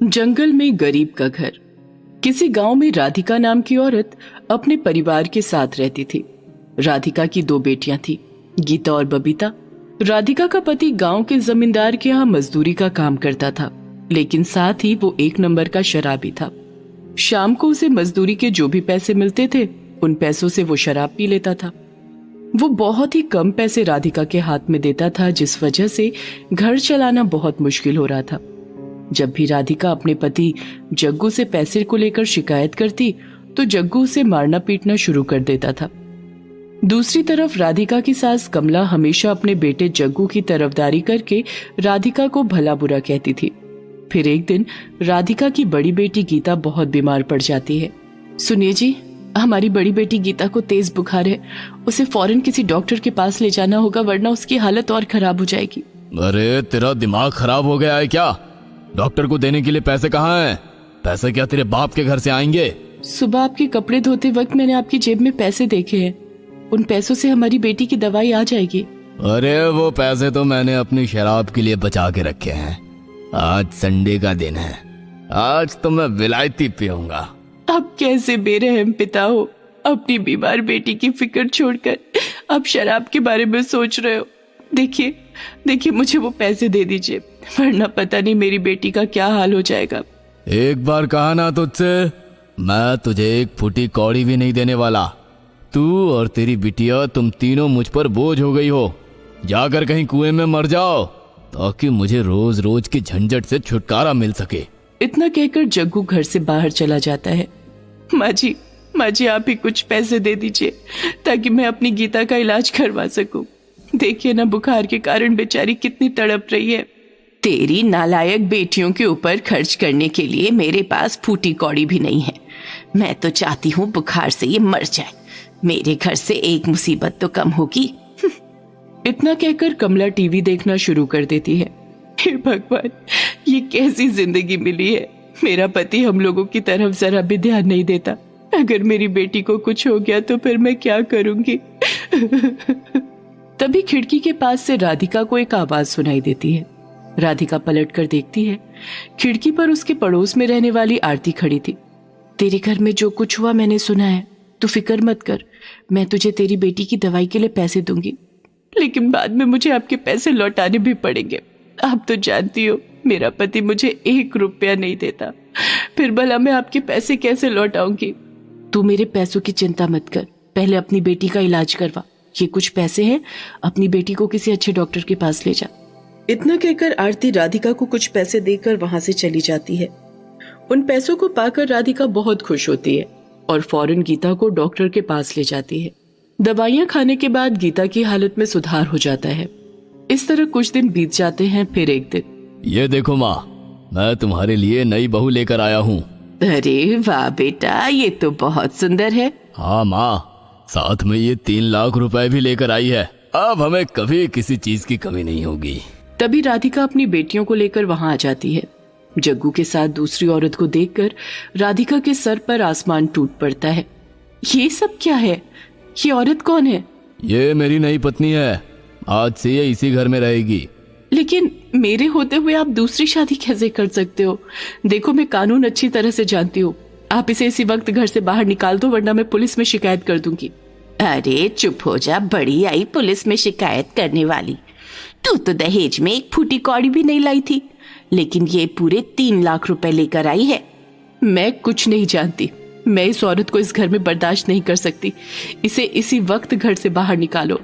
जंगल में गरीब का घर। किसी गांव में राधिका नाम की औरत अपने परिवार के साथ रहती थी। राधिका की दो बेटियां थी, गीता और बबीता। राधिका का पति गांव के जमींदार के यहाँ मजदूरी का काम करता था, लेकिन साथ ही वो एक नंबर का शराबी था। शाम को उसे मजदूरी के जो भी पैसे मिलते थे, उन पैसों से वो शराब पी लेता था। वो बहुत ही कम पैसे राधिका के हाथ में देता था, जिस वजह से घर चलाना बहुत मुश्किल हो रहा था। जब भी राधिका अपने पति जग्गू से पैसे को लेकर शिकायत करती, तो जग्गू उसे मारना पीटना शुरू कर देता था। दूसरी तरफ राधिका की सास कमला हमेशा अपने बेटे जग्गू की तरफदारी करके राधिका को भला बुरा कहती थी। फिर एक दिन राधिका की बड़ी बेटी गीता बहुत बीमार पड़ जाती है। सुनिए जी, हमारी बड़ी बेटी गीता को तेज बुखार है, उसे फौरन किसी डॉक्टर के पास ले जाना होगा, वरना उसकी हालत और खराब हो जाएगी। अरे तेरा दिमाग खराब हो गया है क्या? डॉक्टर को देने के लिए पैसे कहाँ हैं? पैसे क्या तेरे बाप के घर से आएंगे? सुबह आपके कपड़े धोते वक्त मैंने आपकी जेब में पैसे देखे हैं, उन पैसों से हमारी बेटी की दवाई आ जाएगी। अरे वो पैसे तो मैंने अपनी शराब के लिए बचा के रखे हैं। आज संडे का दिन है, आज तो मैं विलायती पीऊंगा। आप कैसे बेरहम पिता हो, अपनी बीमार बेटी की फिक्र छोड़कर आप शराब के बारे में सोच रहे हो। देखिए मुझे वो पैसे दे दीजिए, वरना पता नहीं मेरी बेटी का क्या हाल हो जाएगा। एक बार कहा ना तुझसे, मैं तुझे एक फुटी कौड़ी भी नहीं देने वाला। तू और तेरी बिटिया, तुम तीनों मुझ पर बोझ हो गई हो। जाकर कहीं कुएं में मर जाओ, ताकि मुझे रोज रोज की झंझट से छुटकारा मिल सके। इतना कहकर जग्गू घर से बाहर चला जाता है। माँ जी आप ही कुछ पैसे दे दीजिए, ताकि मैं अपनी गीता का इलाज करवा सकूं। देखिए ना, बुखार के कारण बेचारी कितनी तड़प रही है। तेरी नालायक बेटियों के ऊपर खर्च करने के लिए मेरे पास फूटी कौड़ी भी नहीं है। मैं तो चाहती हूँ बुखार से ये मर जाए, मेरे घर से एक मुसीबत तो कम होगी। इतना कहकर कमला टीवी देखना शुरू कर देती है। हे भगवान, ये कैसी जिंदगी मिली है। मेरा पति हम लोगों की तरफ जरा भी ध्यान नहीं देता। अगर मेरी बेटी को कुछ हो गया तो फिर मैं क्या करूंगी। तभी खिड़की के पास से राधिका को एक आवाज सुनाई देती है। राधिका पलट कर देखती है, खिड़की पर उसके पड़ोस में रहने वाली आरती खड़ी थी। तेरे घर में जो कुछ हुआ मैंने सुना है, तू फिक्र मत कर, मैं तुझे तेरी बेटी की दवाई के लिए पैसे दूंगी, लेकिन बाद में मुझे आपके पैसे लौटाने भी पड़ेंगे। आप तो जानती हो मेरा पति मुझे 1 रुपया नहीं देता, फिर भला मैं आपके पैसे कैसे लौटाऊंगी। तू मेरे पैसों की चिंता मत कर, पहले अपनी बेटी का इलाज करवा। ये कुछ पैसे हैं, अपनी बेटी को किसी अच्छे डॉक्टर के पास ले जा। इतना कहकर आरती राधिका को कुछ पैसे देकर वहां से चली जाती है। उन पैसों को पाकर राधिका बहुत खुश होती है और फौरन गीता को डॉक्टर के पास ले जाती है। दवाइयां खाने के बाद गीता की हालत में सुधार हो जाता है। इस तरह कुछ दिन बीत जाते हैं। फिर एक दिन, ये देखो माँ, मैं तुम्हारे लिए नई बहू लेकर आया हूँ। अरे वाह बेटा, ये तो बहुत सुंदर है। हाँ माँ, साथ में ये 3 लाख रुपए भी लेकर आई है। अब हमें कभी किसी चीज की कमी नहीं होगी। तभी राधिका अपनी बेटियों को लेकर वहां आ जाती है। जग्गू के साथ दूसरी औरत को देखकर राधिका के सर पर आसमान टूट पड़ता है। ये सब क्या है? ये औरत कौन है? ये मेरी नई पत्नी है, आज से ये इसी घर में रहेगी। लेकिन मेरे होते हुए आप दूसरी शादी कैसे कर सकते हो? देखो, मैं कानून अच्छी तरह से जानती हूँ। आप इसे इसी वक्त घर से बाहर निकाल दो, वरना मैं पुलिस में शिकायत कर दूंगी। अरे चुप हो जा, बड़ी आई पुलिस में शिकायत करने वाली। तू तो दहेज में एक फूटी कौड़ी भी नहीं लाई थी, लेकिन ये पूरे 3 लाख रुपए लेकर आई है। मैं कुछ नहीं जानती, मैं इस औरत को इस घर में बर्दाश्त नहीं कर सकती। इसे इसी वक्त घर से बाहर निकालो।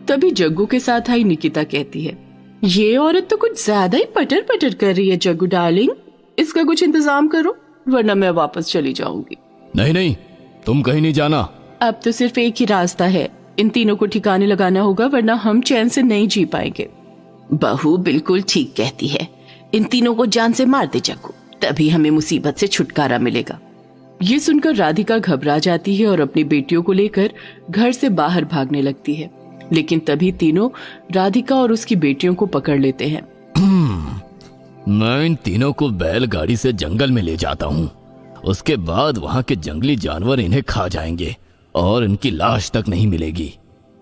तभी जग्गू के साथ आई निकिता कहती है, ये औरत तो कुछ ज्यादा ही पटर पटर कर रही है। जग्गू डार्लिंग, इसका कुछ इंतजाम करो, वरना मैं वापस चली जाऊंगी। नहीं, तुम कहीं नहीं जाना। अब तो सिर्फ एक ही रास्ता है, इन तीनों को ठिकाने लगाना होगा, वरना हम चैन से नहीं जी पाएंगे। बहू बिल्कुल ठीक कहती है, इन तीनों को जान से मार दे जग्गू, तभी हमें मुसीबत से छुटकारा मिलेगा। ये सुनकर राधिका घबरा जाती है और अपनी बेटियों को लेकर घर से बाहर भागने लगती है। लेकिन तभी तीनों राधिका और उसकी बेटियों को पकड़ लेते हैं। मैं इन तीनों को बैलगाड़ी से जंगल में ले जाता हूँ, उसके बाद वहाँ के जंगली जानवर इन्हें खा जाएंगे और इनकी लाश तक नहीं मिलेगी।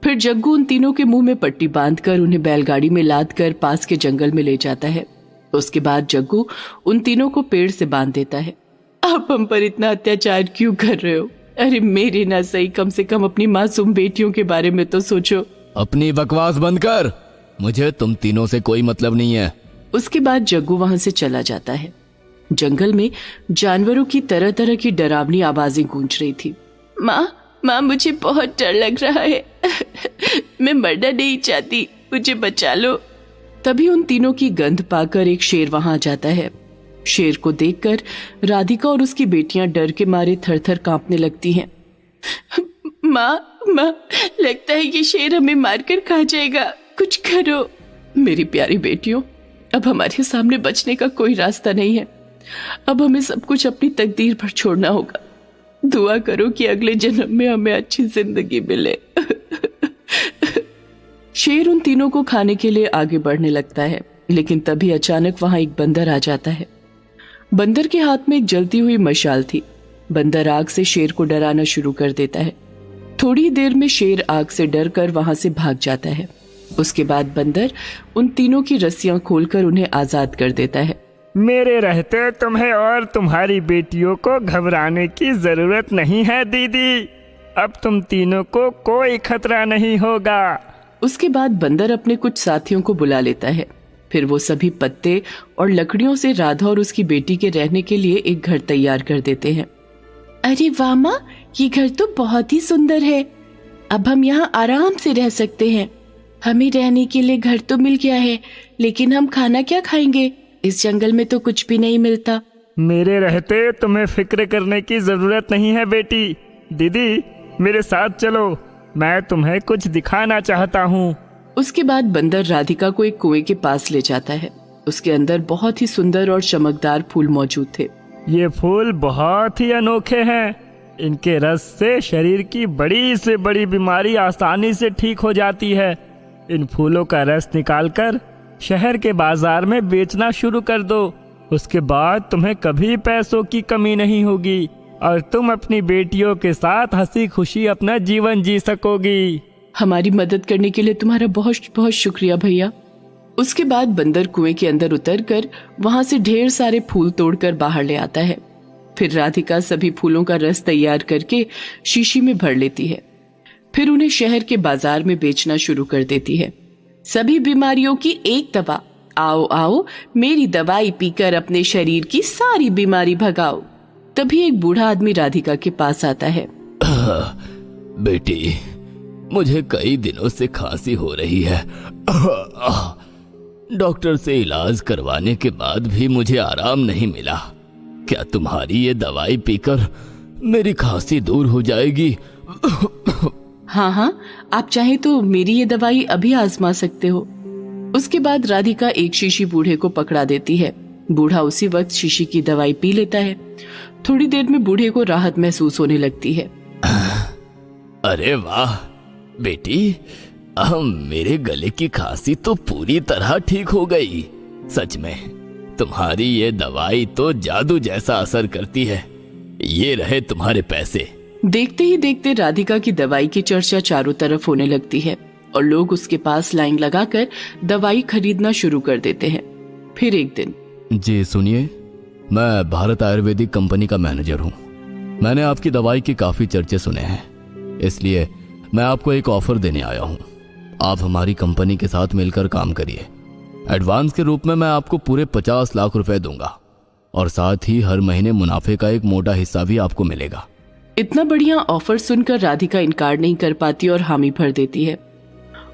फिर जग्गू उन तीनों के मुंह में पट्टी बांधकर उन्हें बैलगाड़ी में लाद कर पास के जंगल में ले जाता है। उसके बाद जग्गू उन तीनों को पेड़ से बांध देता है। आप हम पर इतना अत्याचार क्यों कर रहे हो? अरे मेरे ना सही, कम से कम अपनी मासूम बेटियों के बारे में तो सोचो। अपनी बकवास बंद कर, मुझे तुम तीनों से कोई मतलब नहीं है। उसके बाद जग्गू वहां से चला जाता है। जंगल में जानवरों की तरह तरह की डरावनी आवाजें गूंज रही थी। माँ मुझे बहुत डर लग रहा है। मैं मरना नहीं चाहती, मुझे बचा लो। तभी उन तीनों की गंध पाकर एक शेर वहां आ जाता है। शेर को देखकर राधिका और उसकी बेटियां डर के मारे थर थर कांपने लगती हैं। माँ लगता है ये शेर हमें मारकर खा जाएगा, कुछ करो। मेरी प्यारी बेटियों, अब हमारे सामने बचने का कोई रास्ता नहीं है। अब हमें सब कुछ अपनी तकदीर पर छोड़ना होगा। दुआ करो कि अगले जन्म में हमें अच्छी जिंदगी मिले। शेर उन तीनों को खाने के लिए आगे बढ़ने लगता है, लेकिन तभी अचानक वहां एक बंदर आ जाता है। बंदर के हाथ में एक जलती हुई मशाल थी। बंदर आग से शेर को डराना शुरू कर देता है। थोड़ी देर में शेर आग से डरकर वहां से भाग जाता है। उसके बाद बंदर उन तीनों की रस्सियां खोलकर उन्हें आजाद कर देता है। मेरे रहते तुम्हें और तुम्हारी बेटियों को घबराने की जरूरत नहीं है दीदी। अब तुम तीनों को कोई खतरा नहीं होगा। उसके बाद बंदर अपने कुछ साथियों को बुला लेता है। फिर वो सभी पत्ते और लकड़ियों से राधा और उसकी बेटी के रहने के लिए एक घर तैयार कर देते हैं। अरे वाह माँ, ये घर तो बहुत ही सुंदर है। अब हम यहाँ आराम से रह सकते हैं। हमें रहने के लिए घर तो मिल गया है, लेकिन हम खाना क्या खाएंगे? इस जंगल में तो कुछ भी नहीं मिलता। मेरे रहते तुम्हें फिक्र करने की जरूरत नहीं है बेटी। दीदी मेरे साथ चलो, मैं तुम्हें कुछ दिखाना चाहता हूँ। उसके बाद बंदर राधिका को एक कुएं के पास ले जाता है। उसके अंदर बहुत ही सुंदर और चमकदार फूल मौजूद थे। ये फूल बहुत ही अनोखे हैं। इनके रस से शरीर की बड़ी से बड़ी बीमारी आसानी से ठीक हो जाती है। इन फूलों का रस निकालकर शहर के बाजार में बेचना शुरू कर दो। उसके बाद तुम्हें कभी पैसों की कमी नहीं होगी और तुम अपनी बेटियों के साथ हंसी खुशी अपना जीवन जी सकोगी। हमारी मदद करने के लिए तुम्हारा बहुत बहुत शुक्रिया भैया। उसके बाद बंदर कुएं के अंदर उतरकर वहां से ढेर सारे फूल तोड़कर बाहर ले आता है। फिर राधिका सभी फूलों का रस तैयार करके शीशी में भर लेती है। फिर उन्हें शहर के बाजार में बेचना शुरू कर देती है। सभी बीमारियों की एक दवा, आओ आओ मेरी दवाई पीकर अपने शरीर की सारी बीमारी भगाओ। तभी एक बूढ़ा आदमी राधिका के पास आता है। बेटी, मुझे कई दिनों से खांसी हो रही है। डॉक्टर से इलाज करवाने के बाद भी मुझे आराम नहीं मिला। क्या तुम्हारी ये दवाई पीकर मेरी खांसी दूर हो जाएगी? हाँ, आप चाहे तो मेरी ये दवाई अभी आजमा सकते हो। उसके बाद राधिका एक शीशी बूढ़े को पकड़ा देती है। बूढ़ा उसी वक्त शीशी की दवाई पी लेता है। थोड़ी देर में बूढ़े को राहत महसूस होने लगती है। अरे वाह बेटी, मेरे गले की खांसी तो पूरी तरह ठीक हो गई। सच में तुम्हारी ये दवाई तो जादू जैसा असर करती है। ये रहे तुम्हारे पैसे। देखते ही देखते राधिका की दवाई की चर्चा चारों तरफ होने लगती है और लोग उसके पास लाइन लगाकर दवाई खरीदना शुरू कर देते हैं। फिर एक दिन, जी सुनिए, मैं भारत आयुर्वेदिक कंपनी का मैनेजर हूँ। मैंने आपकी दवाई की काफी चर्चे सुने हैं, इसलिए मैं आपको एक ऑफर देने आया हूँ। आप हमारी कंपनी के साथ मिलकर काम करिए। एडवांस के रूप में मैं आपको पूरे 50 लाख रुपए दूंगा और साथ ही हर महीने मुनाफे का एक मोटा हिस्सा भी आपको मिलेगा। इतना बढ़िया ऑफर सुनकर राधिका इनकार नहीं कर पाती और हामी भर देती है।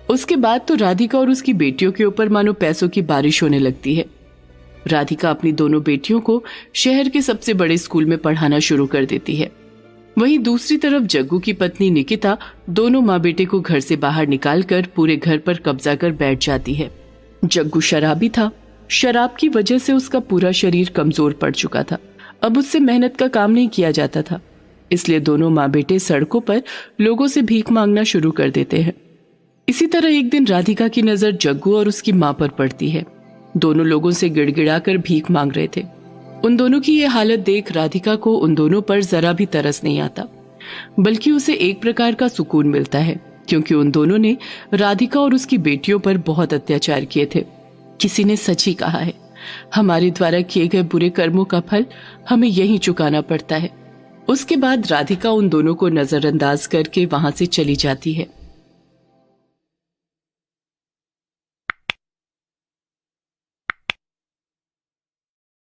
उसके बाद तो राधिका और उसकी बेटियों के ऊपर मानो पैसों की बारिश होने लगती है। राधिका अपनी दोनों बेटियों को शहर के सबसे बड़े स्कूल में पढ़ाना शुरू कर देती है। वहीं दूसरी तरफ जग्गू की पत्नी निकिता दोनों माँ बेटे को घर से बाहर निकालकर पूरे घर पर कब्जा कर बैठ जाती है। जग्गू शराबी था। शराब की वजह से उसका पूरा शरीर कमजोर पड़ चुका था। अब उससे मेहनत का काम नहीं किया जाता था, इसलिए दोनों माँ बेटे सड़कों पर लोगों से भीख मांगना शुरू कर देते हैं। इसी तरह एक दिन राधिका की नजर जग्गू और उसकी माँ पर पड़ती है। दोनों लोगों से गिड़गिड़ाकर भीख मांग रहे थे। उन दोनों की ये हालत देख राधिका को उन दोनों पर जरा भी तरस नहीं आता, बल्कि उसे एक प्रकार का सुकून मिलता है, क्योंकि उन दोनों ने राधिका और उसकी बेटियों पर बहुत अत्याचार किए थे। किसी ने सच ही कहा है, हमारे द्वारा किए गए बुरे कर्मों का फल हमें यहीं चुकाना पड़ता है। उसके बाद राधिका उन दोनों को नजरअंदाज करके वहां से चली जाती है।